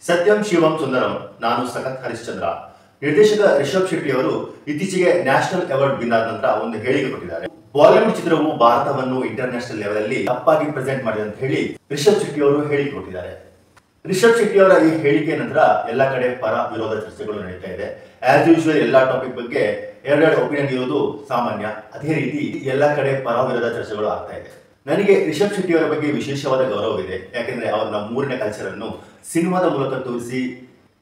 ಸತ್ಯಂ ಶಿವಂ ಸುಂದರಂ ನಾನು ಸಖತ್ ಹರಿಶ್ಚಂದ್ರ. ನಿರ್ದೇಶಕ ರಿಷಬ್ ಶೆಟ್ಟಿ ಅವರು ಇತ್ತೀಚೆಗೆ ನ್ಯಾಷನಲ್ ಅವಾರ್ಡ್ ವಿನ್ ಆದ ನಂತರ ಒಂದು ಹೇಳಿಕೆ ಕೊಟ್ಟಿದ್ದಾರೆ. ಬಾಲಿವುಡ್ ಚಿತ್ರವು ಭಾರತವನ್ನು ಇಂಟರ್ನ್ಯಾಷನಲ್ ಲೆವೆಲ್ ಅಲ್ಲಿ ತಪ್ಪಾಗಿ ಪ್ರೆಸೆಂಟ್ ಮಾಡಿದೆ ಅಂತ ಹೇಳಿ ರಿಷಬ್ ಶೆಟ್ಟಿ ಅವರು ಹೇಳಿಕೆ ಕೊಟ್ಟಿದ್ದಾರೆ. ರಿಷಬ್ ಶೆಟ್ಟಿ ಅವರ ಈ ಹೇಳಿಕೆ ನಂತರ ಎಲ್ಲ ಕಡೆ ಪರ ವಿರೋಧ ಚರ್ಚೆಗಳು ನಡೀತಾ ಇದೆ. ಆಸ್ ಯೂಶುವಲ್ ಎಲ್ಲಾ ಟಾಪಿಕ್ ಬಗ್ಗೆ ಎರಡೆರಡು ಒಪಿನಿಯನ್ ಇರೋದು ಸಾಮಾನ್ಯ. ಅದೇ ರೀತಿ ಎಲ್ಲ ಕಡೆ ಪರ ವಿರೋಧ ಚರ್ಚೆಗಳು ಆಗ್ತಾ ಇದೆ. ನನಗೆ ರಿಷಬ್ ಶೆಟ್ಟಿ ಅವರ ಬಗ್ಗೆ ವಿಶೇಷವಾದ ಗೌರವವಿದೆ. ಯಾಕೆಂದ್ರೆ ಅವರು ನಮ್ಮ ಊರಿನ ಕಲ್ಚರ್ ಅನ್ನು ಸಿನಿಮಾದ ಮೂಲಕ ತೋರಿಸಿ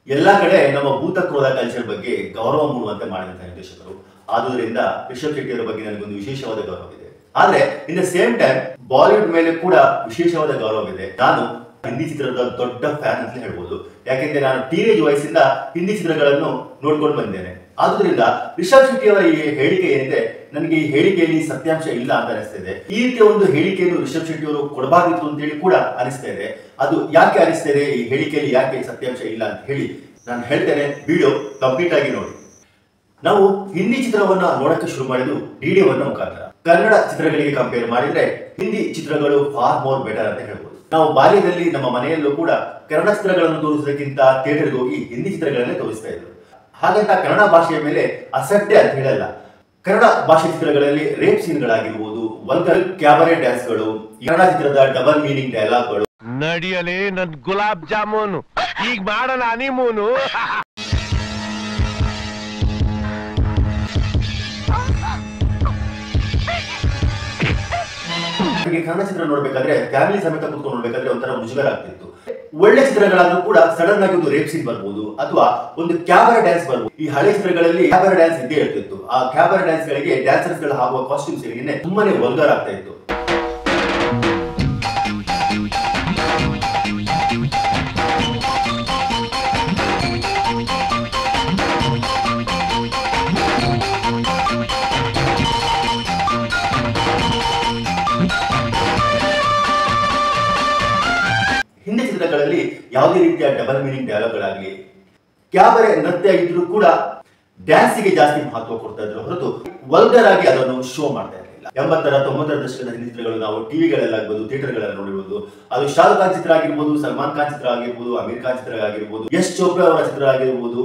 ಎಲ್ಲಾ ಕಡೆ ನಮ್ಮ ಭೂತ ಕ್ರೋಧ ಕಲ್ಚರ್ ಬಗ್ಗೆ ಗೌರವ ಮೂಡುವಂತೆ ಮಾಡಿದಂತ ನಿರ್ದೇಶಕರು. ಆದುದರಿಂದ ರಿಷಬ್ ಶೆಟ್ಟಿ ಅವರ ಬಗ್ಗೆ ನನಗೊಂದು ವಿಶೇಷವಾದ ಗೌರವವಿದೆ. ಆದ್ರೆ in the same time Bollywood ಮೇಲೆ ಕೂಡ ವಿಶೇಷವಾದ ಗೌರವವಿದೆ. ನಾನು ಹಿಂದಿ ಚಿತ್ರದ ದೊಡ್ಡ ಫ್ಯಾನ್ ಅಂತ ಹೇಳ್ಬೋದು. ಯಾಕೆಂದ್ರೆ ನಾನು ಟೀನೇಜ್ ವಯಸ್ಸಿಂದ ಹಿಂದಿ ಚಿತ್ರಗಳನ್ನು ನೋಡ್ಕೊಂಡು ಬಂದೇನೆ. ಆದ್ರಿಂದ ರಿಷಬ್ ಶೆಟ್ಟಿ ಅವರ ಈ ಹೇಳಿಕೆ ಏನಿದೆ, ನನಗೆ ಈ ಹೇಳಿಕೆಯಲ್ಲಿ ಸತ್ಯಾಂಶ ಇಲ್ಲ ಅಂತ ಅನಿಸ್ತಾ ಇದೆ. ಈ ರೀತಿಯ ಒಂದು ಹೇಳಿಕೆಯನ್ನು ರಿಷಬ್ ಶೆಟ್ಟಿ ಅವರು ಕೊಡಬಾರ್ದಿತ್ತು ಅಂತ ಹೇಳಿ ಕೂಡ ಅನಿಸ್ತಾ ಇದೆ. ಅದು ಯಾಕೆ ಅನಿಸ್ತಾ ಇದೆ, ಈ ಹೇಳಿಕೆಯಲ್ಲಿ ಯಾಕೆ ಸತ್ಯಾಂಶ ಇಲ್ಲ ಅಂತ ಹೇಳಿ ನಾನು ಹೇಳ್ತೇನೆ. ವಿಡಿಯೋ ಕಂಪ್ಲೀಟ್ ಆಗಿ ನೋಡಿ. ನಾವು ಹಿಂದಿ ಚಿತ್ರವನ್ನ ನೋಡಕ್ಕೆ ಶುರು ಮಾಡಿದ್ದು ಡಿಡಿಯವನ್ನ ಮುಖಾಂತರ. ಕನ್ನಡ ಚಿತ್ರಗಳಿಗೆ ಕಂಪೇರ್ ಮಾಡಿದ್ರೆ ಹಿಂದಿ ಚಿತ್ರಗಳು ಫಾರ್ ಮೋರ್ ಬೆಟರ್ ಅಂತ ಹೇಳ್ಬೋದು. ನಾವು ಬಾಲ್ಯದಲ್ಲಿ ನಮ್ಮ ಮನೆಯಲ್ಲೂ ಕೂಡ ಕನ್ನಡ ಚಿತ್ರಗಳನ್ನು ತೋರಿಸೋದಕ್ಕಿಂತ ಥಿಯೇಟರ್ಗೆ ಹೋಗಿ ಹಿಂದಿ ಚಿತ್ರಗಳನ್ನೇ ತೋರಿಸ್ತಾ ಇದ್ರು. ಹಾಗಂತ ಕನ್ನಡ ಭಾಷೆಯ ಮೇಲೆ ಅಸಡ್ಡೆ ಅಂತ ಹೇಳಲ್ಲ. ಕನ್ನಡ ಭಾಷೆ ಚಿತ್ರಗಳಲ್ಲಿ ರೇಪ್ ಸೀನ್ಗಳಾಗಿರ್ಬೋದು, ವಲ್ಗರ್ ಕ್ಯಾಬರೆ ಡ್ಯಾನ್ಸ್ಗಳು, ಕನ್ನಡ ಚಿತ್ರದ ಡಬಲ್ ಮೀನಿಂಗ್ ಡೈಲಾಗ್ಗಳು. ನಡಿಯಲೇ ನನ್ ಗುಲಾಬ್ ಜಾಮೂನು ಈಗ ಮಾಡೋಣ ಹನಿಮೂನು. ಕನ್ನಡ ಚಿತ್ರ ನೋಡ್ಬೇಕಾದ್ರೆ ಫ್ಯಾಮಿಲಿ ಸಮೇತ ಕೂತ್ಕೊಂಡು ನೋಡ್ಬೇಕಾದ್ರೆ ಒಂಥರ ಮುಜುಗರ ಆಗ್ತಿತ್ತು. ಒಳ್ಳೆ ಚಿತ್ರಗಳಾದ್ರೂ ಕೂಡ ಸಡನ್ ಆಗಿ ಒಂದು ರೇಪ್ ಸೀನ್ ಬರ್ಬೋದು ಅಥವಾ ಒಂದು ಕ್ಯಾಬರೆ ಡ್ಯಾನ್ಸ್ ಬರ್ಬೋದು. ಈ ಹಳೆ ಚಿತ್ರಗಳಲ್ಲಿ ಕ್ಯಾಬರೆ ಡ್ಯಾನ್ಸ್ ಇದ್ದೇ ಇರ್ತಿತ್ತು. ಆ ಕ್ಯಾಬರೆ ಡ್ಯಾನ್ಸ್ ಗಳಿಗೆ ಡ್ಯಾನ್ಸರ್ಸ್ ಗಳು ಹಾಕುವ ಕಾಸ್ಟ್ಯೂಮ್ಸ್ ಗಳಿಗೆ ತುಂಬಾನೇ ವಲ್ಗರ್ ಆಗ್ತಾ ಇತ್ತು. ಹಿಂದಿ ಚಿತ್ರಗಳಲ್ಲಿ ಯಾವುದೇ ರೀತಿಯ ಡಬಲ್ ಮೀನಿಂಗ್ ಡೈಲಾಗ್ಗಳಾಗ್ಲಿ, ಕ್ಯಾಬರೆ ನೃತ್ಯ ಇದ್ರೂ ಕೂಡ ಡ್ಯಾನ್ಸಿಗೆ ಜಾಸ್ತಿ ಮಹತ್ವ ಕೊಡ್ತಾ ಇದ್ರು ಹೊರತು ವಲ್ಗರ್ ಆಗಿ ಅದನ್ನು ಶೋ ಮಾಡ್ತಾ ಇರಲಿಲ್ಲ. 80ರ 90ರ ದಶಕದ ಹಿಂದಿ ಚಿತ್ರಗಳು ನಾವು ಟಿವಿಗಳಲ್ಲಾಗ್ಬೋದು, ಥಿಯೇಟರ್ಗಳಲ್ಲಿ ನೋಡಿರ್ಬೋದು. ಅದು ಶಾರುಖ್ ಖಾನ್ ಚಿತ್ರ ಆಗಿರ್ಬೋದು, ಸಲ್ಮಾನ್ ಖಾನ್ ಚಿತ್ರ ಆಗಿರ್ಬೋದು, ಅಮೀರ್ ಖಾನ್ ಚಿತ್ರ ಆಗಿರ್ಬೋದು, ಯಶ್ ಚೋಪ್ರಾ ಅವರ ಚಿತ್ರ ಆಗಿರ್ಬೋದು,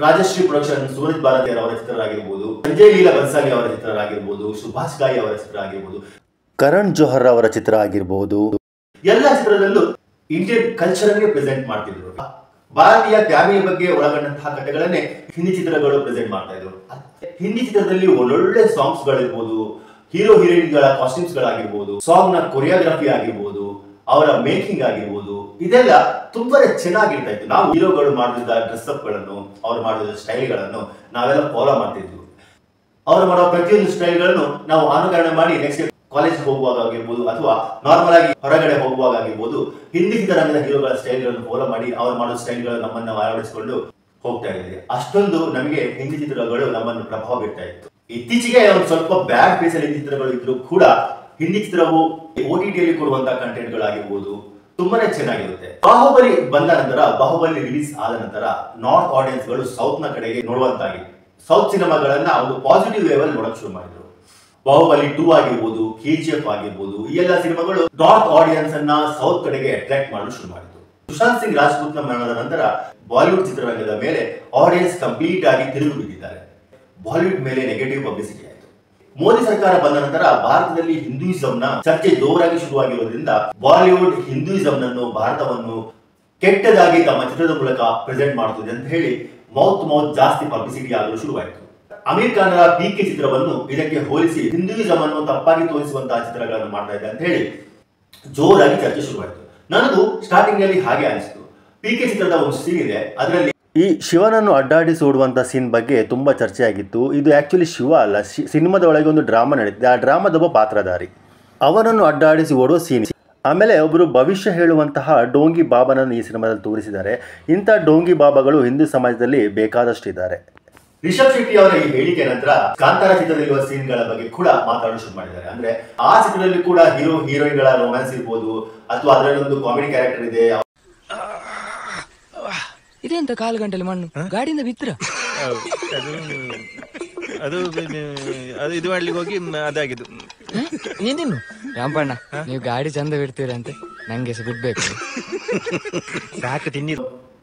ರಾಜಶ್ರೀ ಪ್ರೊಡಕ್ಷನ್ ಸೂರಜ್ ಭಾರತಿ ಅವರ ಚಿತ್ರ ಆಗಿರ್ಬೋದು, ಸಂಜಯ್ ಲೀಲಾ ಬನ್ಸಾಲಿ ಅವರ ಚಿತ್ರ ಆಗಿರ್ಬೋದು, ಸುಭಾಷ್ ಗಾಯಿ ಅವರ ಚಿತ್ರ ಆಗಿರ್ಬೋದು, ಕರಣ್ ಜೋಹರ್ ಅವರ ಚಿತ್ರ ಆಗಿರ್ಬೋದು. ಎಲ್ಲ ಚಿತ್ರದಲ್ಲೂ ಇಂಡಿಯನ್ ಕಲ್ಚರ್ ಅನ್ನೇ ಪ್ರೆಸೆಂಟ್ ಮಾಡ್ತಿದ್ರು. ಭಾರತೀಯ ಫ್ಯಾಮಿಲಿ ಬಗ್ಗೆ ಒಳಗೊಂಡಂತಹ ಕಥೆಗಳನ್ನೇ ಹಿಂದಿ ಚಿತ್ರಗಳು ಪ್ರೆಸೆಂಟ್ ಮಾಡ್ತಾ ಇದ್ರು. ಹಿಂದಿ ಚಿತ್ರದಲ್ಲಿ ಒಳ್ಳೊಳ್ಳೆ ಸಾಂಗ್ಸ್ ಗಳಿರ್ಬೋದು, ಹೀರೋ ಹೀರೋಯಿನ್ ಗಳ ಕಾಸ್ಟ್ಯೂಮ್ಸ್ ಗಳಾಗಿರ್ಬೋದು, ಸಾಂಗ್ ನ ಕೊರಿಯೋಗ್ರಫಿ ಆಗಿರ್ಬೋದು, ಅವರ ಮೇಕಿಂಗ್ ಆಗಿರ್ಬೋದು, ಇದೆಲ್ಲ ತುಂಬಾನೇ ಚೆನ್ನಾಗಿರ್ತಾ ಇತ್ತು. ನಾವು ಹೀರೋಗಳು ಮಾಡಿದ ಡ್ರೆಸ್ ಅಪ್ ಗಳನ್ನು, ಅವ್ರು ಮಾಡಿದ ಸ್ಟೈಲ್ ಗಳನ್ನು ನಾವೆಲ್ಲ ಫಾಲೋ ಮಾಡ್ತಿದ್ವಿ. ಅವ್ರು ಮಾಡೋ ಪ್ರತಿಯೊಂದು ಸ್ಟೈಲ್ ಗಳನ್ನು ನಾವು ಅನುಕರಣೆ ಮಾಡಿ ನೆಕ್ಸ್ಟ್ ಕಾಲೇಜ್ ಹೋಗುವಾಗ ಆಗಿರ್ಬೋದು ಅಥವಾ ನಾರ್ಮಲ್ ಆಗಿ ಹೊರಗಡೆ ಹೋಗುವಾಗ ಆಗಿರ್ಬೋದು, ಹಿಂದಿ ಚಿತ್ರರಂಗದ ಹೀರೋಗಳ ಸ್ಟೈಲ್ ಗಳನ್ನು ಫಾಲೋ ಮಾಡಿ ಅವ್ರು ಮಾಡೋ ಸ್ಟೈಲ್ ಗಳು ನಮ್ಮನ್ನ ಅಳವಡಿಸಿಕೊಂಡು ಹೋಗ್ತಾ ಇದ್ದೀವಿ. ಅಷ್ಟೊಂದು ನಮಗೆ ಹಿಂದಿ ಚಿತ್ರಗಳು ನಮ್ಮನ್ನು ಪ್ರಭಾವ ಬೀರ್ತಾ ಇತ್ತು. ಇತ್ತೀಚೆಗೆ ಒಂದು ಸ್ವಲ್ಪ ಬ್ಯಾಡ್ ಫೇಸ್ ಅಲ್ಲಿ ಹಿಂದಿ ಚಿತ್ರಗಳು ಇದ್ರು ಕೂಡ ಹಿಂದಿ ಚಿತ್ರವು OTT ಕೊಡುವಂತಹ ಕಂಟೆಂಟ್ ಗಳಾಗಿರ್ಬೋದು ತುಂಬಾನೇ ಚೆನ್ನಾಗಿರುತ್ತೆ. ಬಾಹುಬಲಿ ಬಂದ ನಂತರ, ಬಾಹುಬಲಿ ರಿಲೀಸ್ ಆದ ನಂತರ ನಾರ್ತ್ ಆಡಿಯನ್ಸ್ ಗಳು ಸೌತ್ ನ ಕಡೆಗೆ ನೋಡುವಂತಾಗಿ ಸೌತ್ ಸಿನಿಮಾಗಳನ್ನ ಒಂದು ಪಾಸಿಟಿವ್ ವೇವ್ ಅಲ್ಲಿ ನೋಡಕ್ ಶುರು ಮಾಡಿದ್ರು. ಬಾಹುಬಲಿ 2 ಆಗಿರ್ಬೋದು, KGF ಆಗಿರ್ಬೋದು, ಈ ಎಲ್ಲ ಸಿನಿಮಾಗಳು ನಾರ್ತ್ ಆಡಿಯನ್ಸ್ ಅನ್ನ ಸೌತ್ ಕಡೆಗೆ ಅಟ್ರಾಕ್ಟ್ ಮಾಡಲು ಶುರು ಮಾಡಿತು. ಸುಶಾಂತ್ ಸಿಂಗ್ ರಾಜಪೂತ್ ನ ಮರಣದ ನಂತರ ಬಾಲಿವುಡ್ ಚಿತ್ರರಂಗದ ಮೇಲೆ ಆಡಿಯನ್ಸ್ ಕಂಪ್ಲೀಟ್ ಆಗಿ ತಿರುಗಿ ಬಿದ್ದಿದ್ದಾರೆ. ಬಾಲಿವುಡ್ ಮೇಲೆ ನೆಗೆಟಿವ್ ಪಬ್ಲಿಸಿಟಿ ಆಯಿತು. ಮೋದಿ ಸರ್ಕಾರ ಬಂದ ನಂತರ ಭಾರತದಲ್ಲಿ ಹಿಂದೂಯಿಸಂ ನ ಚರ್ಚೆ ಜೋರಾಗಿ ಶುರುವಾಗಿರೋದ್ರಿಂದ ಬಾಲಿವುಡ್ ಹಿಂದೂಯಿಸಂ ನನ್ನು, ಭಾರತವನ್ನು ಕೆಟ್ಟದಾಗಿ ತಮ್ಮ ಚಿತ್ರದ ಮೂಲಕ ಪ್ರೆಸೆಂಟ್ ಮಾಡುತ್ತದೆ ಅಂತ ಹೇಳಿ ಮೌತ್ ಜಾಸ್ತಿ ಪಬ್ಲಿಸಿಟಿ ಆಗಲು ಶುರುವಾಯಿತು. ಅಮೀರ್ ಖಾನ್ PK ಚಿತ್ರವನ್ನು ಇದಕ್ಕೆ ಹೋಲಿಸಿ ಹಿಂದೂಯಿಸಂ ಅನ್ನು ತಪ್ಪಾಗಿ ತೋರಿಸುವಂತಹ ಚಿತ್ರಗಳನ್ನು ಮಾಡ್ತಾ ಇದೆ ಅಂತ ಹೇಳಿ ಜೋರಾಗಿ ಚರ್ಚೆ ಶುರುವಾಯಿತು. ನನಗೂ ಸ್ಟಾರ್ಟಿಂಗ್ ಅಲ್ಲಿ ಹಾಗೆ ಅನಿಸ್ತು. PK ಚಿತ್ರದ ಒಂದು ಸೀನ್ ಇದೆ, ಅದರಲ್ಲಿ ಈ ಶಿವನನ್ನು ಅಡ್ಡಾಡಿಸಿ ಓಡುವಂತ ಸೀನ್ ಬಗ್ಗೆ ತುಂಬಾ ಚರ್ಚೆ ಆಗಿತ್ತು. ಇದು ಆಕ್ಚುಲಿ ಶಿವ ಅಲ್ಲ, ಸಿನಿಮಾದ ಒಳಗೆ ಒಂದು ಡ್ರಾಮಾ ನಡೀತಿದೆ. ಆ ಡ್ರಾಮಾದ ಒಬ್ಬ ಪಾತ್ರಧಾರಿ ಅವನನ್ನು ಅಡ್ಡಾಡಿಸಿ ಓಡುವ ಸೀನ್. ಆಮೇಲೆ ಒಬ್ಬರು ಭವಿಷ್ಯ ಹೇಳುವಂತಹ ಡೋಂಗಿ ಬಾಬಾನನ್ನು ಈ ಸಿನಿಮಾದಲ್ಲಿ ತೋರಿಸಿದ್ದಾರೆ. ಇಂಥ ಡೋಂಗಿ ಬಾಬಾಗಳು ಹಿಂದೂ ಸಮಾಜದಲ್ಲಿ ಬೇಕಾದಷ್ಟು ಇದ್ದಾರೆ. ರಿಷಬ್ ಶೆಟ್ಟಿ ಅವರ ಈ ಹೇಳಿಕೆ ನಂತರ ಕಾಂತಾರ ಚಿತ್ರದಲ್ಲಿರುವ ಸೀನ್ ಗಳ ಬಗ್ಗೆ ಕೂಡ ಮಾತಾಡಲು ಶುರು ಮಾಡಿದ್ದಾರೆ. ಅಂದ್ರೆ ಆ ಚಿತ್ರದಲ್ಲಿ ಕೂಡ ಹೀರೋ ಹೀರೋಯಿನ್ ಗಳ ರೊಮ್ಯಾನ್ಸ್ ಇರ್ಬೋದು ಅಥವಾ ಅದರಲ್ಲಿ ಒಂದು ಕಾಮಿಡಿ ಕ್ಯಾರೆಕ್ಟರ್ ಇದೆ. ಇದೆಂತ ಕಾಲು ಗಂಟೆಲಿ ಮಣ್ಣು ಗಾಡಿಯಿಂದ ಬಿತ್ತರ ಅದು ಇದು ಮಾಡ್ಲಿಕ್ಕೆ ಹೋಗಿ ಅದಾಗಿದ್ದು. ಏನಿನ್ನು ರಾಮಣ್ಣ, ನೀವು ಗಾಡಿ ಚಂದ ಬಿಡ್ತೀರಂತೆ, ನಂಗೆ ಬಿಡ್ಬೇಕು. ಸಾಕು ತಿನ್ನಿ.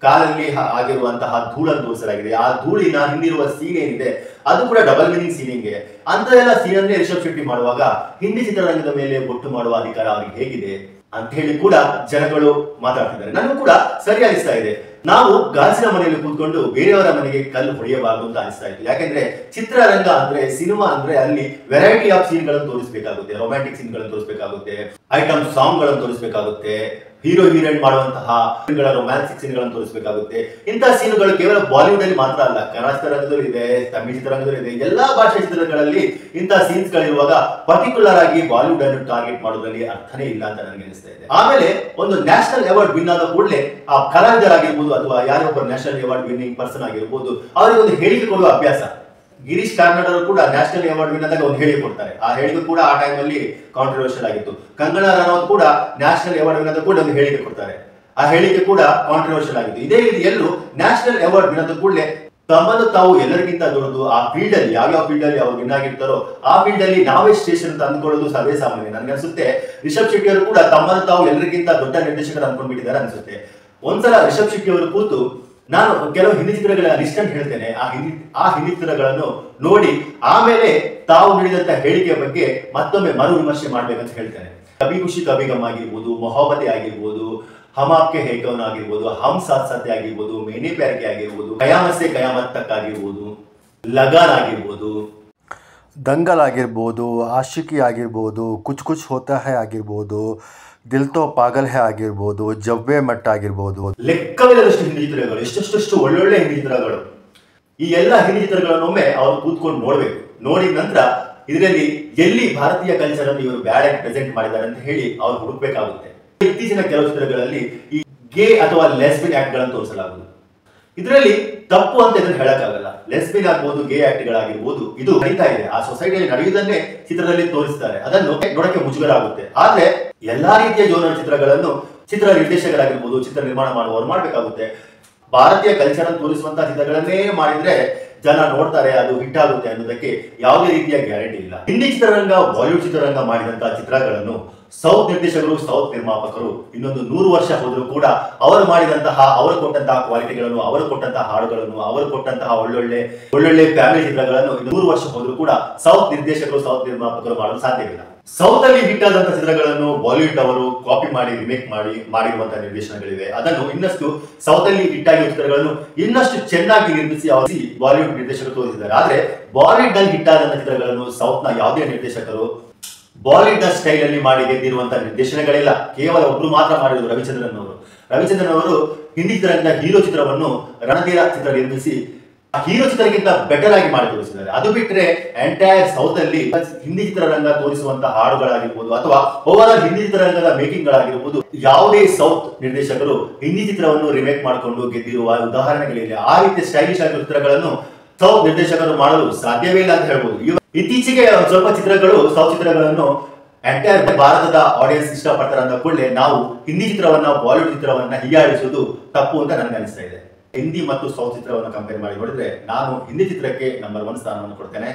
ಕಾಲಲ್ಲಿ ಆಗಿರುವಂತಹ ಧೂಳನ್ನು ತೋರಿಸಲಾಗಿದೆ. ಆ ಧೂಳಿನ ಹಿಂದಿರುವ ಸೀನ್ ಏನಿದೆ ಅದು ಕೂಡ ಡಬಲ್ ಮೀನಿಂಗ್ ಸೀನಿಂಗ್. ಅಂತದೆಲ್ಲ ಸೀನ್ ಅಂದ್ರೆ ರಿಷಬ್ ಶೆಟ್ಟಿ ಮಾಡುವಾಗ ಹಿಂದಿ ಚಿತ್ರರಂಗದ ಮೇಲೆ ಬೊಟ್ಟು ಮಾಡುವ ಅಧಿಕಾರ ಅವ್ರಿಗೆ ಹೇಗಿದೆ ಅಂತ ಹೇಳಿ ಕೂಡ ಜನಗಳು ಮಾತಾಡ್ತಿದ್ದಾರೆ. ನನಗೂ ಕೂಡ ಸರಿ ಅನಿಸ್ತಾ ಇದೆ. ನಾವು ಗಾಜಿನ ಮನೆಯಲ್ಲಿ ಕೂತ್ಕೊಂಡು ಬೇರೆಯವರ ಮನೆಗೆ ಕಲ್ಲು ಹೊಡೆಯಬಾರದು ಅಂತ ಅನಿಸ್ತಾ ಇತ್ತು. ಯಾಕೆಂದ್ರೆ ಚಿತ್ರರಂಗ ಅಂದ್ರೆ, ಸಿನಿಮಾ ಅಂದ್ರೆ ಅಲ್ಲಿ ವೆರೈಟಿ ಆಫ್ ಸೀನ್ ಗಳನ್ನು ತೋರಿಸಬೇಕಾಗುತ್ತೆ, ರೊಮ್ಯಾಂಟಿಕ್ ಸೀನ್ ಗಳನ್ನು ತೋರಿಸಬೇಕಾಗುತ್ತೆ, ಐಟಮ್ ಸಾಂಗ್ ಗಳನ್ನು ತೋರಿಸಬೇಕಾಗುತ್ತೆ, ಹೀರೋ ಹೀರೋಯಿನ್ ಮಾಡುವಂತಹ ರೊಮ್ಯಾನ್ಸಿಕ್ ಸೀನ್ ಗಳನ್ನು ತೋರಿಸಬೇಕಾಗುತ್ತೆ. ಇಂತಹ ಸೀನ್ಗಳು ಕೇವಲ ಬಾಲಿವುಡ್ ಅಲ್ಲಿ ಮಾತ್ರ ಅಲ್ಲ, ಕನ್ನಡ ಚಿತ್ರರಂಗದಲ್ಲೂ ಇದೆ, ತಮಿಳು ಚಿತ್ರರಂಗದಲ್ಲೂ ಇದೆ. ಎಲ್ಲಾ ಭಾಷೆಯ ಚಿತ್ರಗಳಲ್ಲಿ ಇಂತಹ ಸೀನ್ಸ್ ಗಳಿರುವಾಗ ಪರ್ಟಿಕ್ಯುಲರ್ ಆಗಿ ಬಾಲಿವುಡ್ ಅನ್ನು ಟಾರ್ಗೆಟ್ ಮಾಡೋದ್ರಲ್ಲಿ ಅರ್ಥನೇ ಇಲ್ಲ ಅಂತ ನನಗೆ ಅನಿಸ್ತಾ ಇದೆ. ಆಮೇಲೆ ಒಂದು ನ್ಯಾಷನಲ್ ಅವಾರ್ಡ್ ವಿನ್ ಆದ ಕೂಡಲೇ ಆ ಕಲಾವಿದರಾಗಿರ್ಬೋದು ಅಥವಾ ಯಾರೊಬ್ಬರು ನ್ಯಾಷನಲ್ ಅವಾರ್ಡ್ ವಿನ್ನಿಂಗ್ ಪರ್ಸನ್ ಆಗಿರ್ಬೋದು ಅವರಿಗೆ ಒಂದು ಹೇಳಿಕೆ ಕೊಡುವ ಅಭ್ಯಾಸ. ಗಿರೀಶ್ ಕಾರ್ನಾಡ್ ಅವರು ಕೂಡ ನ್ಯಾಷನಲ್ ಅವಾರ್ಡ್ ವಿನ್ ಆದಾಗ ಒಂದು ಹೇಳಿಕೆ ಕೊಡ್ತಾರೆ. ಆ ಹೇಳಿಕೆ ಕೂಡ ಆ ಟೈಮ್ ಅಲ್ಲಿ ಕಾಂಟ್ರವರ್ಷಿಯಲ್ ಆಗಿತ್ತು. ಕಂಗನಾ ರನೌತ್ ಕೂಡ ನ್ಯಾಷನಲ್ ಅವಾರ್ಡ್ ವಿನ್ ಆದ ಕೂಡ ಒಂದು ಹೇಳಿಕೆ ಕೊಡ್ತಾರೆ. ಆ ಹೇಳಿಕೆ ಕೂಡ ಕಾಂಟ್ರವರ್ಷಿಯಲ್ ಆಗಿತ್ತು. ಇದೇ ರೀತಿ ಎಲ್ಲರೂ ನ್ಯಾಷನಲ್ ಅವಾರ್ಡ್ ವಿನ್ ಆದ ಕೂಡಲೇ ತಮ್ಮನ್ನು ತಾವು ಎಲ್ಲರಿಗಿಂತ ದೊಡ್ಡದು, ಆ ಫೀಲ್ಡ್ ಅಲ್ಲಿ ಯಾವ್ಯಾವ ಫೀಲ್ಡ್ ಅಲ್ಲಿ ಅವ್ರು ವಿನ್ ಆಗಿರ್ತಾರೋ ಆ ಫೀಲ್ಡ್ ಅಲ್ಲಿ ನಾವೇ ಸ್ಟೇಷನ್ ಅಂತ ಅಂದ್ಕೊಳ್ಳೋದು ಸರ್ವೇ ಸಾಮಾನ್ಯ. ನನ್ಗೆ ಅನ್ಸುತ್ತೆ ರಿಷಬ್ ಶೆಟ್ಟಿ ಅವರು ಕೂಡ ತಮ್ಮನ್ನು ತಾವು ಎಲ್ಲರಿಗಿಂತ ದೊಡ್ಡ ನಿರ್ದೇಶಕರು ಅನ್ಕೊಂಡ್ಬಿಟ್ಟಿದ್ದಾರೆ ಅನ್ಸುತ್ತೆ. ಒಂದ್ಸಲ ರಿಷಬ್ ಶೆಟ್ಟಿ ಅವರು ಕೂತು ನಾನು ಕೆಲವು ಹಿಂದಿ ಚಿತ್ರಗಳ ಲಿಸ್ಟ್ ಅನ್ನು ಹೇಳ್ತೇನೆ, ಆ ಹಿಂದಿ ಚಿತ್ರಗಳನ್ನು ನೋಡಿ ಆಮೇಲೆ ತಾವು ನೀಡಿದಂತ ಹೇಳಿಕೆಯ ಬಗ್ಗೆ ಮತ್ತೊಮ್ಮೆ ಮರು ವಿಮರ್ಶೆ ಮಾಡ್ಬೇಕಂತ ಹೇಳ್ತೇನೆ. ಕಭಿ ಖುಷಿ ಕಭಿ ಗಮ್ ಆಗಿರ್ಬೋದು, ಮೊಹಬ್ಬತೆ ಆಗಿರ್ಬೋದು, ಹಮ್ ಆಪ್ಕೆ ಹೈ ಕೌನ್ ಆಗಿರ್ಬೋದು, ಹಮ್ ಸಾಥ್ ಸಾಥ್ ಆಗಿರ್ಬೋದು, ಮೇನೆ ಪ್ಯಾರ್ ಕೆ ಆಗಿರ್ಬೋದು, ಕಯಾಮತ್ ಸೆ ಕಯಾಮತ್ ತಕ್ ಆಗಿರ್ಬೋದು, ಲಗಾನ್ ಆಗಿರ್ಬೋದು, ದಂಗಲ್ ಆಗಿರ್ಬೋದು, ಆಶಿಕಿ ಆಗಿರ್ಬೋದು, ಕುಚ್ ಕುಚ್ ಹೋತಾ ಹೈ ಆಗಿರ್ಬೋದು, ದಿಲ್ ತೋ ಪಾಗಲ್ ಹೈ ಆಗಿರ್ಬೋದು, ಜವ್ವೆ ಮಟ್ಟ ಆಗಿರ್ಬೋದು, ಲೆಕ್ಕವಿಲ್ಲದಷ್ಟು ಹಿಂದಿ ಚಿತ್ರಗಳು, ಎಷ್ಟೆಷ್ಟು ಒಳ್ಳೊಳ್ಳೆ ಹಿಂದಿ ಚಿತ್ರಗಳು. ಈ ಎಲ್ಲ ಹಿಂದಿ ಚಿತ್ರಗಳನ್ನೊಮ್ಮೆ ಅವರು ಕೂತ್ಕೊಂಡು ನೋಡ್ಬೇಕು. ನೋಡಿದ ನಂತರ ಇದರಲ್ಲಿ ಎಲ್ಲಿ ಭಾರತೀಯ ಕಲ್ಚರ್ ಅನ್ನು ಇವರು ಬ್ಯಾಡ್ ಆಗಿ ಪ್ರೆಸೆಂಟ್ ಮಾಡಿದ್ದಾರೆ ಅಂತ ಹೇಳಿ ಅವ್ರು ಹುಡುಕ್ಬೇಕಾಗುತ್ತೆ. ಇತ್ತೀಚಿನ ಕೆಲವು ಚಿತ್ರಗಳಲ್ಲಿ ಈ ಗೇ ಅಥವಾ ಲೆಸ್ಬಿನ್ ಆಕ್ಟ್ ಗಳನ್ನು ತೋರಿಸಲಾಗುವುದು. ಇದರಲ್ಲಿ ತಪ್ಪು ಅಂತ ಇದನ್ನು ಹೇಳಕ್ಕಾಗಲ್ಲ. ಲೆಸ್ಬಿನ್ ಆಗ್ಬೋದು, ಗೇ ಆಕ್ಟ್ ಗಳಾಗಿರ್ಬೋದು, ಇದು ನಡೀತಾ ಇದೆ. ಆ ಸೊಸೈಟಿಯಲ್ಲಿ ನಡೆಯುವುದನ್ನೇ ಚಿತ್ರದಲ್ಲಿ ತೋರಿಸ್ತಾರೆ. ಅದನ್ನು ನೋಡಕ್ಕೆ ಮುಜುಗರ ಆಗುತ್ತೆ. ಆದ್ರೆ ಎಲ್ಲಾ ರೀತಿಯ ಜೋನರ್ ಚಿತ್ರಗಳನ್ನು ಚಿತ್ರ ನಿರ್ದೇಶಕರಾಗಿರ್ಬೋದು, ಚಿತ್ರ ನಿರ್ಮಾಣ ಮಾಡುವವರು ಮಾಡ್ಬೇಕಾಗುತ್ತೆ. ಭಾರತೀಯ ಕಲ್ಚರ್ ಅನ್ನು ತೋರಿಸುವಂತಹ ಚಿತ್ರಗಳನ್ನೇ ಮಾಡಿದ್ರೆ ಜನ ನೋಡ್ತಾರೆ, ಅದು ಹಿಟ್ ಆಗುತ್ತೆ ಅನ್ನೋದಕ್ಕೆ ಯಾವುದೇ ರೀತಿಯ ಗ್ಯಾರಂಟಿ ಇಲ್ಲ. ಹಿಂದಿ ಚಿತ್ರರಂಗ, ಬಾಲಿವುಡ್ ಚಿತ್ರರಂಗ ಮಾಡಿದಂತಹ ಚಿತ್ರಗಳನ್ನು ಸೌತ್ ನಿರ್ದೇಶಕರು, ಸೌತ್ ನಿರ್ಮಾಪಕರು ಇನ್ನೊಂದು 100 ವರ್ಷ ಹೋದರೂ ಕೂಡ ಅವರು ಮಾಡಿದಂತಹ, ಅವರು ಕೊಟ್ಟಂತಹ ಕ್ವಾಲಿಟಿಗಳನ್ನು, ಅವರು ಕೊಟ್ಟಂತಹ ಹಾಡುಗಳನ್ನು, ಅವರು ಕೊಟ್ಟಂತಹ ಒಳ್ಳೊಳ್ಳೆ ಫ್ಯಾಮಿಲಿ ಚಿತ್ರಗಳನ್ನು 100 ವರ್ಷ ಹೋದರೂ ಕೂಡ ಸೌತ್ ನಿರ್ದೇಶಕರು, ಸೌತ್ ನಿರ್ಮಾಪಕರು ಮಾಡಲು ಸಾಧ್ಯವಿಲ್ಲ. ಸೌತ್ ಅಲ್ಲಿ ಹಿಟ್ ಆದಂತಹ ಚಿತ್ರಗಳನ್ನು ಬಾಲಿವುಡ್ ಅವರು ಕಾಪಿ ಮಾಡಿ ರಿಮೇಕ್ ಮಾಡಿರುವಂತಹ ನಿರ್ದೇಶನಗಳಿವೆ. ಅದನ್ನು ಇನ್ನಷ್ಟು ಸೌತ್ ಅಲ್ಲಿ ಹಿಟ್ ಆಗಿರುವ ಚಿತ್ರಗಳನ್ನು ಇನ್ನಷ್ಟು ಚೆನ್ನಾಗಿ ನಿರ್ಮಿಸಿ ಅವರು ಬಾಲಿವುಡ್ ನಿರ್ದೇಶಕರು ತೋರಿಸಿದ್ದಾರೆ. ಆದ್ರೆ ಬಾಲಿವುಡ್ ನಲ್ಲಿ ಹಿಟ್ ಆದಂತಹ ಚಿತ್ರಗಳನ್ನು ಸೌತ್ ನ ಯಾವುದೇ ನಿರ್ದೇಶಕರು ಬಾಲಿವುಡ್ ನ ಸ್ಟೈಲ್ ಅಲ್ಲಿ ಮಾಡಿ ಗೆದ್ದಿರುವಂತಹ ನಿರ್ದೇಶನಗಳಿಲ್ಲ. ಕೇವಲ ಒಬ್ರು ಮಾತ್ರ ಮಾಡಿದ್ರು, ರವಿಚಂದ್ರನ್ ಅವರು ಹಿಂದಿ ಚಿತ್ರರಂಗದ ಹೀರೋ ಚಿತ್ರವನ್ನು ರಣಧೀರ ಚಿತ್ರ ನಿರ್ಮಿಸಿ ಹೀರೋ ಚಿತ್ರಕ್ಕಿಂತ ಬೆಟರ್ ಆಗಿ ಮಾಡಿ ತೋರಿಸಿದ್ದಾರೆ. ಅದು ಬಿಟ್ಟರೆ ಎಂಟೈರ್ ಸೌತ್ ಅಲ್ಲಿ ಹಿಂದಿ ಚಿತ್ರರಂಗ ತೋರಿಸುವಂತಹ ಹಾಡುಗಳಾಗಿರ್ಬೋದು ಅಥವಾ ಓವರ್ ಆಲ್ ಹಿಂದಿ ಚಿತ್ರರಂಗದ ಮೇಕಿಂಗ್ ಗಳಾಗಿರ್ಬೋದು, ಯಾವುದೇ ಸೌತ್ ನಿರ್ದೇಶಕರು ಹಿಂದಿ ಚಿತ್ರವನ್ನು ರಿಮೇಕ್ ಮಾಡಿಕೊಂಡು ಗೆದ್ದಿರುವ ಉದಾಹರಣೆಗಳಿಲ್ಲ. ಆ ರೀತಿ ಸ್ಟೈಲಿಶ್ ಆಗಿರುವ ಚಿತ್ರಗಳನ್ನು ಸೌತ್ ನಿರ್ದೇಶಕರು ಮಾಡಲು ಸಾಧ್ಯವೇ ಇಲ್ಲ ಅಂತ ಹೇಳ್ಬೋದು. ಇತ್ತೀಚೆಗೆ ಸ್ವಲ್ಪ ಚಿತ್ರಗಳು, ಸೌತ್ ಚಿತ್ರಗಳನ್ನು ಎಂಟೈರ್ ಭಾರತದ ಆಡಿಯನ್ಸ್ ಇಷ್ಟಪಡ್ತಾರೆ ಅಂದ ಕೂಡಲೇ ನಾವು ಹಿಂದಿ ಚಿತ್ರವನ್ನ, ಬಾಲಿವುಡ್ ಚಿತ್ರವನ್ನ ಹೀಯಾಳಿಸುವುದು ತಪ್ಪು ಅಂತ ನನಗೆ ಅನಿಸ್ತಾ ಇದೆ. ಹಿಂದಿ ಮತ್ತು ಸೌತ್ ಚಿತ್ರವನ್ನು ಕಂಪೇರ್ ಮಾಡಿ ನೋಡಿದ್ರೆ ನಾನು ಹಿಂದಿ ಚಿತ್ರಕ್ಕೆ ನಂಬರ್ 1 ಸ್ಥಾನವನ್ನು ಕೊಡ್ತೇನೆ.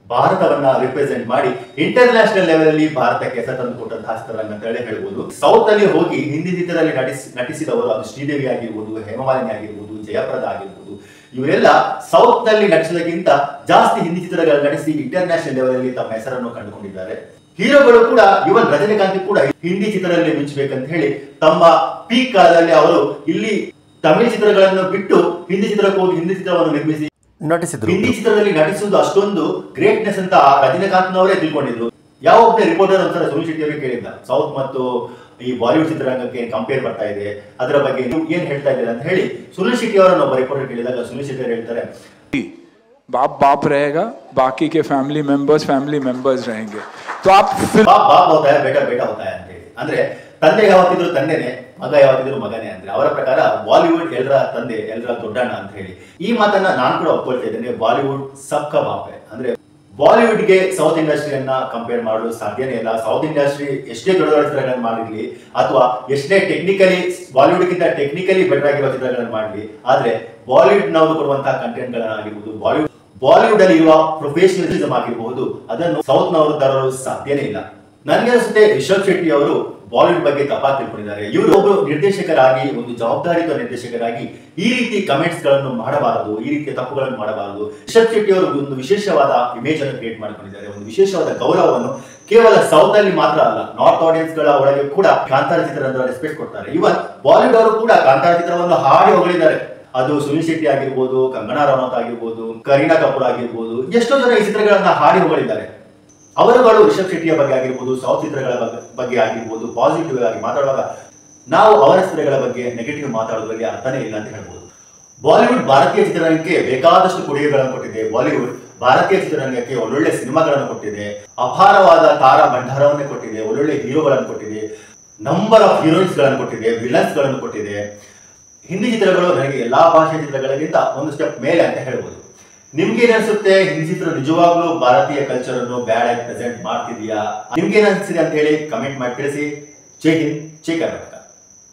ಭಾರತವನ್ನ ರಿಪ್ರೆಸೆಂಟ್ ಮಾಡಿ ಇಂಟರ್ನ್ಯಾಷನಲ್ ಲೆವೆಲ್ ಅಲ್ಲಿ ಭಾರತಕ್ಕೆ ಹೆಸರು ತಂದು ಕೊಟ್ಟಂತಹ ಚಿತ್ರರಂಗ ಅಂತ ಹೇಳಿ ಹೇಳ್ಬೋದು. ಸೌತ್ ಅಲ್ಲಿ ಹೋಗಿ ಹಿಂದಿ ಚಿತ್ರದಲ್ಲಿ ನಟಿಸಿದವರು, ಅದು ಶ್ರೀದೇವಿ ಆಗಿರ್ಬೋದು, ಹೇಮಮಾಲಿನಿ ಆಗಿರ್ಬೋದು, ಜಯಪ್ರದ ಆಗಿರ್ಬೋದು, ಇವರೆಲ್ಲ ಸೌತ್ ನಲ್ಲಿ ನಟಿಸೋದಕ್ಕಿಂತ ಜಾಸ್ತಿ ಹಿಂದಿ ಚಿತ್ರಗಳು ನಟಿಸಿ ಇಂಟರ್ನ್ಯಾಷನಲ್ ಲೆವೆಲ್ ಅಲ್ಲಿ ತಮ್ಮ ಹೆಸರನ್ನು ಕಂಡುಕೊಂಡಿದ್ದಾರೆ. ಹೀರೋಗಳು ಕೂಡ, ಇವನ್ ರಜನಿಕಾಂತ್ ಕೂಡ ಹಿಂದಿ ಚಿತ್ರದಲ್ಲಿ ಮಿಂಚಬೇಕಂತ ಹೇಳಿ ತಮ್ಮ ಪೀಕ್ ಕಾಲದಲ್ಲಿ ಅವರು ಇಲ್ಲಿ ತಮಿಳು ಚಿತ್ರಗಳನ್ನು ಬಿಟ್ಟು ಹಿಂದಿ ಚಿತ್ರಕ್ಕೆ ಹೋಗಿ ಹಿಂದಿ ಚಿತ್ರವನ್ನು ನಿರ್ಮಿಸಿ ನಟಿಸಿದ್ರು. ಹಿಂದಿ ಚಿತ್ರದಲ್ಲಿ ನಟಿಸುವುದು ಅಷ್ಟೊಂದು ಗ್ರೇಟ್ನೆಸ್ ಅಂತ ರಜನಿಕಾಂತ್ನವರೇ ತಿಳ್ಕೊಂಡಿದ್ರು. ಯಾವೊಬ್ಬನೇ ರಿಪೋರ್ಟರ್ ಒಂದ್ಸಲ ಸುನಿಲ್ ಶೆಟ್ಟಿ ಅವರಿಗೆ ಕೇಳಿದ್ದ, ಸೌತ್ ಮತ್ತು ಈ ಬಾಲಿವುಡ್ ಚಿತ್ರರಂಗಕ್ಕೆ ಕಂಪೇರ್ ಬರ್ತಾ ಇದೆ, ಅದರ ಬಗ್ಗೆ ನೀವು ಏನ್ ಹೇಳ್ತಾ ಇದ್ದೀರಾ ಅಂತ ಹೇಳಿ ಸುನಿಲ್ ಶೆಟ್ಟಿ ಅವರನ್ನು ಒಬ್ಬ ರಿಪೋರ್ಟರ್ ಕೇಳಿದಾಗ ಸುನಿಲ್ ಶೆಟ್ಟಿ ಅವರು ಹೇಳ್ತಾರೆ, बाप रहेगा, बाकी के फैमिली मेंबर्स रहेंगे. तो आप बाप होता है, बेटा होता है ಅಂತ ಹೇಳಿ. ಅಂದ್ರೆ ತಂದೆ ಯಾವತ್ತಿದ್ರು ತಂದೆನೆ, ಮಗ ಯಾವತ್ತಿದ್ರು ಮಗನೇ. ಅಂದ್ರೆ ಅವರ ಪ್ರಕಾರ ಬಾಲಿವುಡ್ ಎಲ್ಲರ ತಂದೆ, ಎಲ್ಲರ ದೊಡ್ಡಣ್ಣ ಅಂತ ಹೇಳಿ. ಈ ಮಾತನ್ನ ನಾನು ಕೂಡ ಒಪ್ಕೊಳ್ತಾ ಇದ್ದೇನೆ. ಬಾಲಿವುಡ್ ಸಬ್ ಕಾ ಬಾಪ್ ಹೈ. ಅಂದ್ರೆ ಬಾಲಿವುಡ್ಗೆ ಸೌತ್ ಇಂಡಸ್ಟ್ರಿಯನ್ನ ಕಂಪೇರ್ ಮಾಡಲು ಸಾಧ್ಯನೇ ಇಲ್ಲ. ಸೌತ್ ಇಂಡಸ್ಟ್ರಿ ಎಷ್ಟೇ ದೊಡ್ಡ ದೊಡ್ಡ ಚಿತ್ರಗಳನ್ನು ಮಾಡಲಿ ಅಥವಾ ಎಷ್ಟೇ ಬಾಲಿವುಡ್ಗಿಂತ ಟೆಕ್ನಿಕಲಿ ಬೆಟರ್ ಆಗಿರುವ ಚಿತ್ರಗಳನ್ನು ಮಾಡಲಿ, ಆದ್ರೆ ಬಾಲಿವುಡ್ ನಾವು ಕೊಡುವಂತಹ ಕಂಟೆಂಟ್ ಗಳನ್ನಾಗಿರ್ಬೋದು, ಬಾಲಿವುಡ್ ಅಲ್ಲಿ ಇರುವ ಪ್ರೊಫೆಷನಲಿಸಮ್ ಆಗಿರಬಹುದು, ಅದನ್ನು ಸೌತ್ ನವರು ತರಲು ಸಾಧ್ಯನೇ ಇಲ್ಲ. ನನಗೆ ಅನಿಸುತ್ತೆ ರಿಷಬ್ ಶೆಟ್ಟಿ ಅವರು ಬಾಲಿವುಡ್ ಬಗ್ಗೆ ತಪ್ಪಾಗಿ ತಿಳ್ಕೊಂಡಿದ್ದಾರೆ. ಇವರು ಒಬ್ಬರು ನಿರ್ದೇಶಕರಾಗಿ, ಒಂದು ಜವಾಬ್ದಾರಿಯುತ ನಿರ್ದೇಶಕರಾಗಿ ಈ ರೀತಿ ಕಮೆಂಟ್ಸ್ ಗಳನ್ನು ಮಾಡಬಾರದು, ಈ ರೀತಿಯ ತಪ್ಪುಗಳನ್ನು ಮಾಡಬಾರದು. ರಿಷಬ್ ಶೆಟ್ಟಿ ಅವರು ಒಂದು ವಿಶೇಷವಾದ ಇಮೇಜ್ ಅನ್ನು ಕ್ರಿಯೇಟ್ ಮಾಡ್ಕೊಂಡಿದ್ದಾರೆ, ಒಂದು ವಿಶೇಷವಾದ ಗೌರವವನ್ನು ಕೇವಲ ಸೌತ್ ಅಲ್ಲಿ ಮಾತ್ರ ಅಲ್ಲ, ನಾರ್ತ್ ಆಡಿಯನ್ಸ್ ಗಳ ಒಳಗೆ ಕೂಡ ಕಾಂತಾರ ಚಿತ್ರ ರೆಸ್ಪೆಕ್ಟ್ ಕೊಡ್ತಾರೆ. ಇವನ್ ಬಾಲಿವುಡ್ ಅವರು ಕೂಡ ಕಾಂತಾರ ಚಿತ್ರವನ್ನು ಹಾಡಿ ಹೊಗಳಿದ್ದಾರೆ. ಅದು ಸುನಿಲ್ ಶೆಟ್ಟಿ ಆಗಿರ್ಬೋದು, ಕಂಗನಾ ರನೌತ್ ಆಗಿರ್ಬೋದು, ಕರೀನಾ ಕಪೂರ್ ಆಗಿರ್ಬೋದು, ಎಷ್ಟೋ ಜನ ಈ ಚಿತ್ರಗಳನ್ನ ಹಾಡಿ ಹೊಗಳಿದ್ದಾರೆ. ಅವರುಗಳು ರಿಷಬ್ ಶೆಟ್ಟಿಯ ಬಗ್ಗೆ ಆಗಿರ್ಬೋದು, ಸೌತ್ ಚಿತ್ರಗಳ ಬಗ್ಗೆ ಆಗಿರ್ಬೋದು ಪಾಸಿಟಿವ್ ಆಗಿ ಮಾತಾಡುವಾಗ ನಾವು ಅವರ ಚಿತ್ರಗಳ ಬಗ್ಗೆ ನೆಗೆಟಿವ್ ಮಾತಾಡೋದ್ರಲ್ಲಿ ಅರ್ಥನೇ ಇಲ್ಲ ಅಂತ ಹೇಳ್ಬೋದು. ಬಾಲಿವುಡ್ ಭಾರತೀಯ ಚಿತ್ರರಂಗಕ್ಕೆ ಬೇಕಾದಷ್ಟು ಕೊಡುಗೆಗಳನ್ನು ಕೊಟ್ಟಿದೆ. ಬಾಲಿವುಡ್ ಭಾರತೀಯ ಚಿತ್ರರಂಗಕ್ಕೆ ಒಳ್ಳೊಳ್ಳೆ ಸಿನಿಮಾಗಳನ್ನು ಕೊಟ್ಟಿದೆ, ಅಪಾರವಾದ ತಾರಾ ಭಂಡಾರವನ್ನೇ ಕೊಟ್ಟಿದೆ, ಒಳ್ಳೊಳ್ಳೆ ಹೀರೋಗಳನ್ನು ಕೊಟ್ಟಿದೆ, ನಂಬರ್ ಆಫ್ ಹೀರೋಯಿನ್ಸ್ ಗಳನ್ನು ಕೊಟ್ಟಿದೆ, ವಿಲನ್ಸ್ ಗಳನ್ನು ಕೊಟ್ಟಿದೆ. ಹಿಂದಿ ಚಿತ್ರಗಳು ನನಗೆ ಎಲ್ಲಾ ಭಾಷೆಯ ಚಿತ್ರಗಳಿಗಿಂತ ಒಂದು ಸ್ಟೆಪ್ ಮೇಲೆ ಅಂತ ಹೇಳ್ಬೋದು. ನಿಮ್ಗೆ ಏನಿಸುತ್ತೆ, ಹಿಂದಿ ಚಿತ್ರ ನಿಜವಾಗ್ಲೂ ಭಾರತೀಯ ಕಲ್ಚರ್ ಅನ್ನು ಬ್ಯಾಡ್ ಆಗಿ ಪ್ರೆಸೆಂಟ್ ಮಾಡ್ತಿದ್ಯಾ? ನಿಮ್ಗೆ ಏನಿಸ್ತಿದೆ ಅಂತ ಹೇಳಿ ಕಮೆಂಟ್ ಮಾಡಿ ತಿಳಿಸಿ. ಜೈ ಹಿಂದ್, ಜೈ ಕರ್ನಾಟಕ.